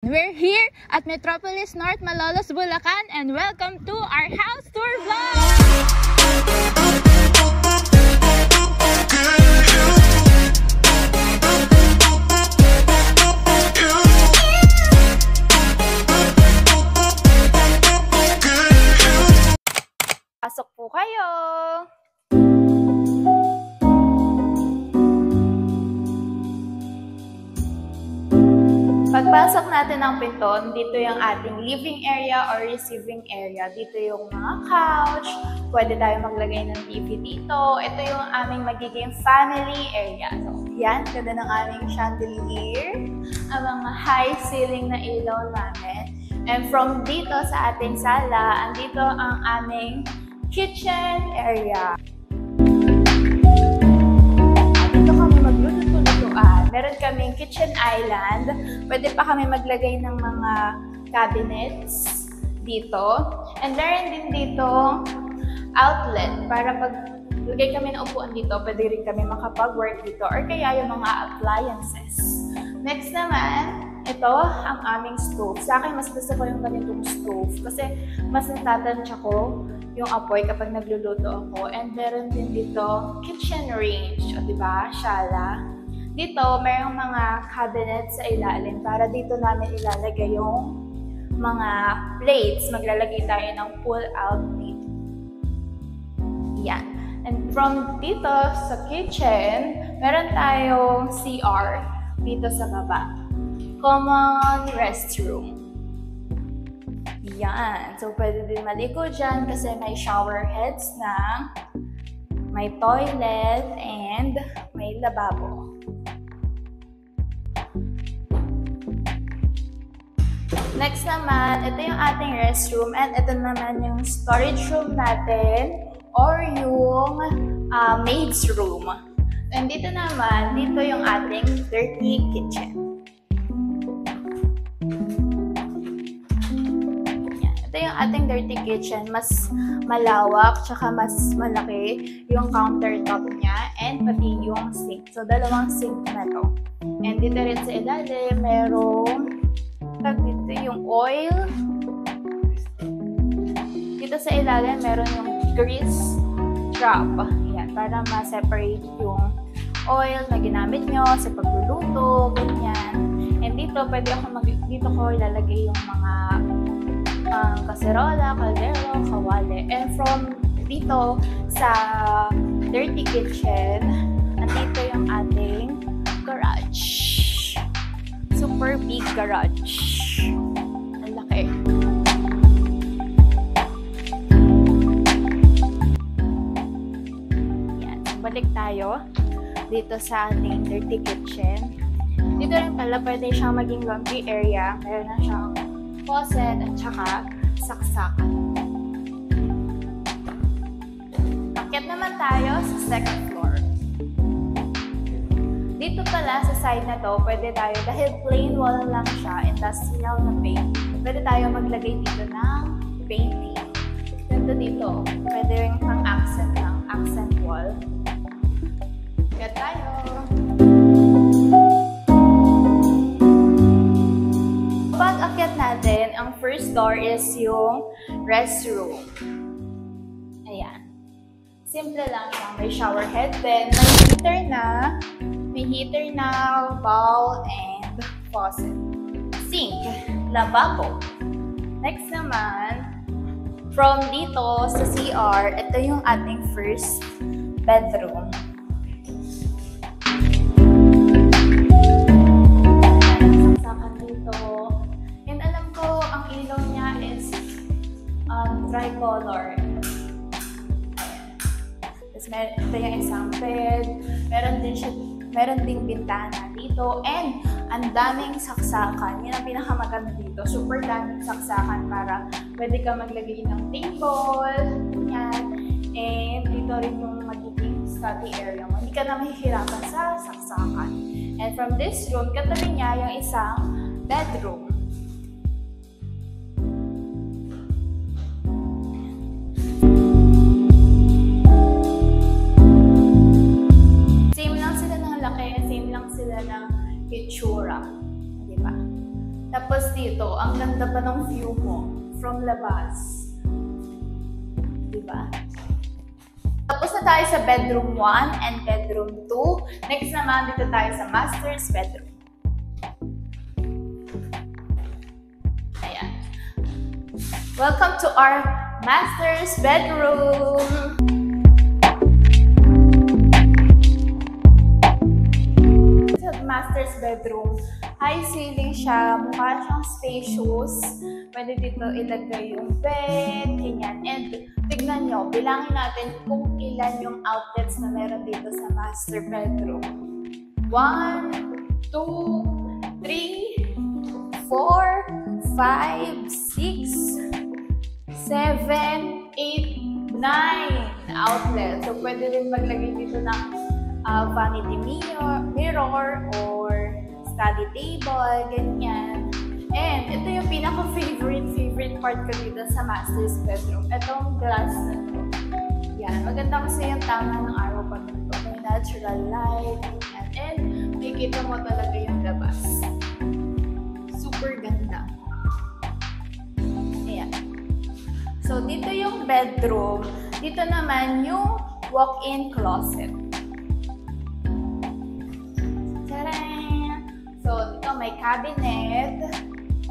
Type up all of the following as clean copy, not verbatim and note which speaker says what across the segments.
Speaker 1: We're here at Metropolis North Malolos, Bulacan, and welcome to our house tour vlog! Pasok po kayo! Pagpasok natin ng pinto, dito yung ating living area or receiving area. Dito yung mga couch, pwede tayo maglagay ng TV dito. Ito yung aming magiging family area. So, yan, ganda ng aming chandelier, ang mga high ceiling na ilaw namin. And from dito sa ating sala, andito ang aming kitchen area. Dito kami magluluto-lutuan. Meron kaming kitchen island. Pwede pa kami maglagay ng mga cabinets dito. And meron din dito outlet para pag lagay kami ng upuan dito, pwede rin kami makapag-work dito or kaya yung mga appliances. Next naman, ito ang aming stove. Sa akin, mas gusto ko yung ganitong stove kasi mas natatansya ko yung apoy kapag nagluluto ako. And meron din dito kitchen range, o diba? Shala. Dito, mayroong mga cabinet sa ilalim para dito namin ilalagay yung mga plates. Maglalagay tayo ng pull-out plate. Yan. And from dito sa kitchen, meron tayong CR dito sa baba. Common restroom. Yan. So, pwede din maligo dyan kasi may shower heads na, may toilet, and may lababo. Next naman, ito yung ating restroom and ito naman yung storage room natin or yung maid's room. And dito naman, dito yung ating dirty kitchen. Yan. Ito yung ating dirty kitchen. Mas malawak, tsaka mas malaki yung countertop niya and pati yung sink. So, dalawang sink na to. And dito rin sa ilalim, merong dito yung oil. Dito sa ilalim, meron yung grease trap. Yan, para ma-separate yung oil na ginamit nyo sa pagluluto, ganyan. And dito, dito ko ilalagay yung mga kaserola, kaldero, kawali. And from dito sa dirty kitchen, nandito yung ating garage. Super big garage. Ang laki. Yan. Balik tayo dito sa ating dirty kitchen. Dito rin pala pwede siyang maging laundry area. Meron na siyang faucet at saka saksakan. Akyat naman tayo sa second floor. Dito pala sa side na to, pwede tayo, dahil plain wall lang siya, industrial na paint, pwede tayo maglagay dito ng painting. Ganito dito, pwede rin pang accent lang, accent wall. Kaya tayo! Pag akyat natin, ang first door is yung restroom. Ayan. Simple lang siya. May shower head, then may heater na, bowl, and faucet. Sink, lababo. Next naman, from dito sa CR, ito yung ating first bedroom. Saksakan dito. And alam ko, ang ilaw niya is tricolor. Ito yung isang bed, meron ding bintana dito, and ang daming saksakan. Yan ang pinakamaganda dito. Super daming saksakan para pwede ka maglagay ng table, yan. And dito rin yung magiging study area mo. Hindi ka na mahihirapan sa saksakan. And from this room, katabi niya yung isang bedroom. Same lang sila ng itsura, di ba? Tapos dito, ang ganda pa ng view mo from labas. Diba? Tapos na tayo sa bedroom 1 and bedroom 2. Next naman, dito tayo sa master's bedroom. Ayan. Welcome to our master's bedroom! Sa master's bedroom, high ceiling siya, mukha siyang spacious. Pwede dito ilagay yung bed, ganyan. And tignan nyo, bilangin natin kung ilan yung outlets na meron dito sa master bedroom. 1, 2, 3, 4, 5, 6, 7, 8, 9 outlets. So, pwede rin maglagay dito ng vanity mirror or study table, ganyan. And ito yung pinaka-favorite part ko dito sa master's bedroom. Itong glass na to. Yan. Maganda kasi yung tama ng araw pa dito. May natural light. Yan. And makikita mo talaga yung labas. Super ganda. Ayan. So, dito yung bedroom. Dito naman yung walk-in closet. Tadaan! So, dito may cabinet.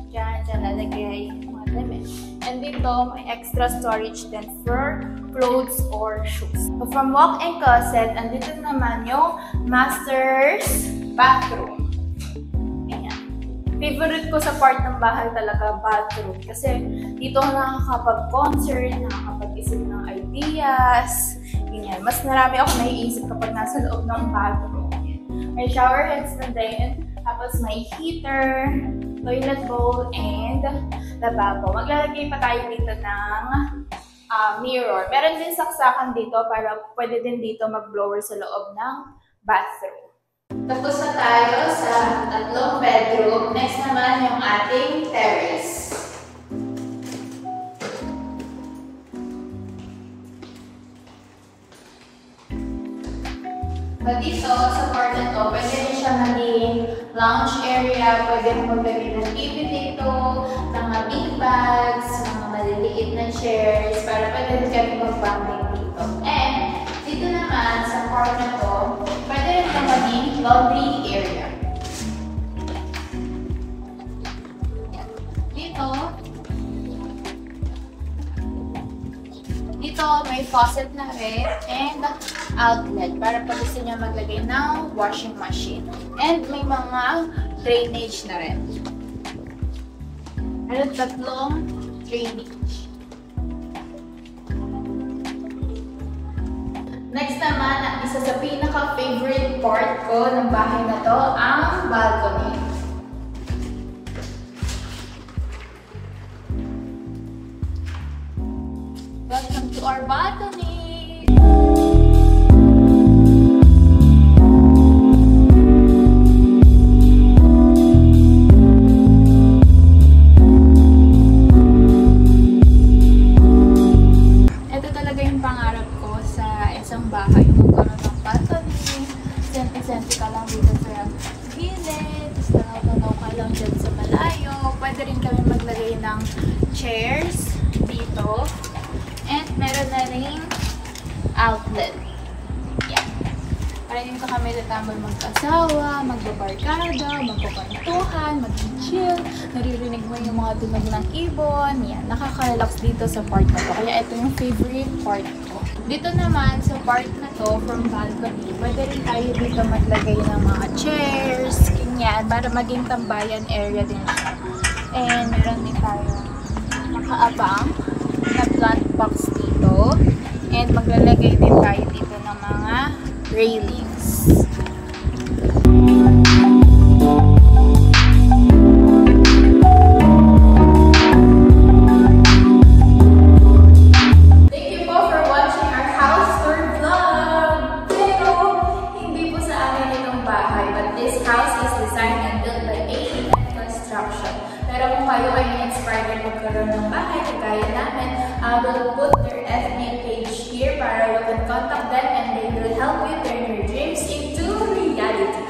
Speaker 1: Diyan lalagay yung mga damit. And dito, may extra storage din for clothes or shoes. So, from walk-in closet, andito naman yung master's bathroom. Ayan. Favorite ko sa part ng bahay talaga, bathroom. Kasi dito nakakapag-concert, nakakapag-isip ng ideas. Ganyan. Mas marami ako naiisip kapag nasa loob ng bathroom. May shower heads na din. Tapos may heater, toilet bowl, and lababo. Maglalagay pa tayo dito ng mirror. Meron din saksakan dito para pwede din dito mag-blower sa loob ng bathroom. Tapos na tayo sa tatlong bedroom. Next naman yung ating terrace. Dito, sa part na to, pwede rin siya maging lounge area, pwede mo maglagay ng TV dito, mga big bags, mga maliliit na chairs, para pwede rin kami mag-bonding dito. And, dito naman, sa part na to, pwede rin na maging laundry area. Dito, may faucet na rin and outlet para pag gusto nyo maglagay ng washing machine. And may mga drainage na rin. Meron tatlong drainage. Next naman, ang isa sa pinaka-favorite part ko ng bahay na to, ang balcony. Welcome to our balcony! Ito talaga yung pangarap ko sa isang bahay. Magkaroon ng balcony, senti-senti ka lang dito sa gilid, tapos tanaw-tanaw ka lang dyan sa malayo. Pwede rin kami maglagay ng chairs dito. And meron na rin outlet. Yeah. Para dito kami tatambal magkasawa, magbabarkada, magpapantuhan, mag-chill. Naririnig mo yung mga tunog ng ibon. Yan. Nakaka-relax dito sa part na to. Kaya ito yung favorite part ko. Dito naman sa part na to, from balcony, pwede rin tayo dito maglagay ng mga chairs, ganyan, para maging tambayan area din siya. And meron din tayo nakaabang na plant box dito. And maglalagay din tayo dito ng mga railings. Thank you po for watching our house tour vlog! Pero, hindi po sa amin itong bahay, but this house is designed and built by A&M Construction. Pero kung kayo ay na-inspired na magkaroon ng bahay, kagaya namin, I will put their FB page here para you can contact them and they will help you turn your dreams into reality.